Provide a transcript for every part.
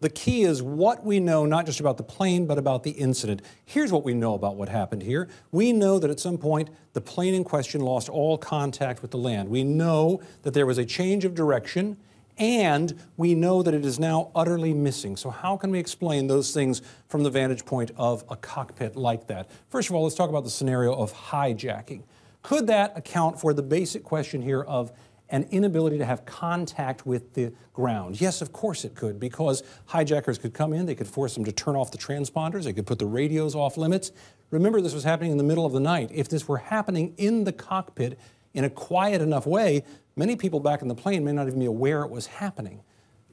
The key is what we know, not just about the plane, but about the incident. Here's what we know about what happened here. We know that at some point, the plane in question lost all contact with the land. We know that there was a change of direction, and we know that it is now utterly missing. So how can we explain those things from the vantage point of a cockpit like that? First of all, let's talk about the scenario of hijacking. Could that account for the basic question here of an inability to have contact with the ground? Yes, of course it could, because hijackers could come in, they could force them to turn off the transponders, they could put the radios off limits. Remember, this was happening in the middle of the night. If this were happening in the cockpit in a quiet enough way, many people back in the plane may not even be aware it was happening.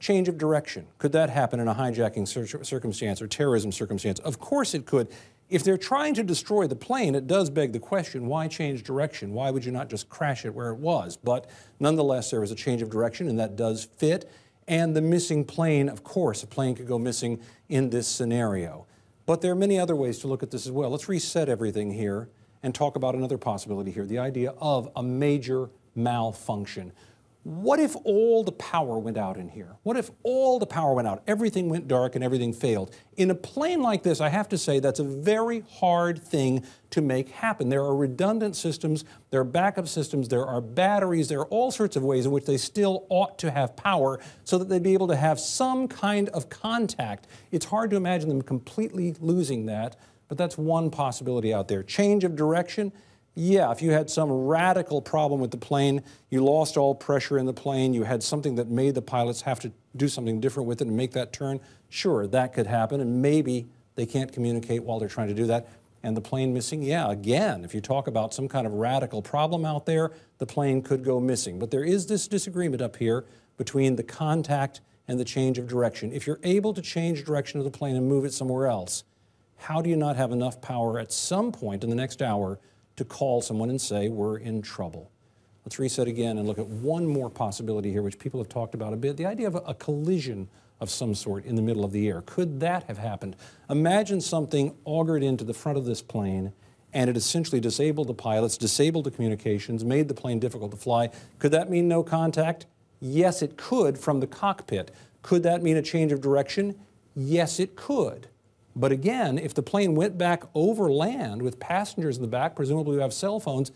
Change of direction. Could that happen in a hijacking circumstance or terrorism circumstance? Of course it could. If they're trying to destroy the plane, it does beg the question, why change direction? Why would you not just crash it where it was? But nonetheless, there was a change of direction, and that does fit. And the missing plane, of course, a plane could go missing in this scenario. But there are many other ways to look at this as well. Let's reset everything here and talk about another possibility here, the idea of a major malfunction. What if all the power went out in here? What if all the power went out, everything went dark and everything failed? In a plane like this, I have to say that's a very hard thing to make happen. There are redundant systems, there are backup systems, there are batteries, there are all sorts of ways in which they still ought to have power so that they'd be able to have some kind of contact. It's hard to imagine them completely losing that, but that's one possibility out there. Change of direction. Yeah, if you had some radical problem with the plane, you lost all pressure in the plane, you had something that made the pilots have to do something different with it and make that turn, sure, that could happen, and maybe they can't communicate while they're trying to do that. And the plane missing, yeah, again, if you talk about some kind of radical problem out there, the plane could go missing. But there is this disagreement up here between the contact and the change of direction. If you're able to change direction of the plane and move it somewhere else, how do you not have enough power at some point in the next hour to call someone and say, we're in trouble? Let's reset again and look at one more possibility here, which people have talked about a bit, the idea of a collision of some sort in the middle of the air. Could that have happened? Imagine something augured into the front of this plane, and it essentially disabled the pilots, disabled the communications, made the plane difficult to fly. Could that mean no contact? Yes, it could from the cockpit. Could that mean a change of direction? Yes, it could. But again, if the plane went back over land with passengers in the back, presumably who have cell phones,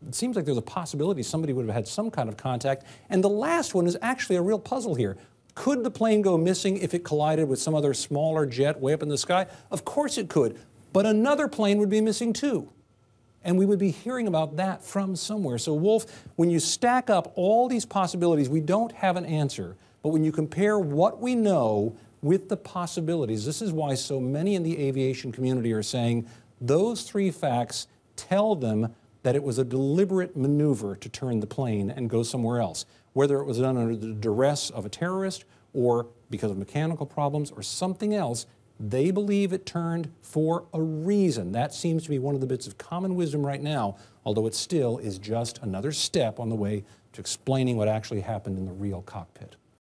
it seems like there's a possibility somebody would have had some kind of contact. And the last one is actually a real puzzle here. Could the plane go missing if it collided with some other smaller jet way up in the sky? Of course it could. But another plane would be missing too. And we would be hearing about that from somewhere. So Wolf, when you stack up all these possibilities, we don't have an answer. But when you compare what we know with the possibilities, this is why so many in the aviation community are saying those three facts tell them that it was a deliberate maneuver to turn the plane and go somewhere else. Whether it was done under the duress of a terrorist or because of mechanical problems or something else, they believe it turned for a reason. That seems to be one of the bits of common wisdom right now, although it still is just another step on the way to explaining what actually happened in the real cockpit.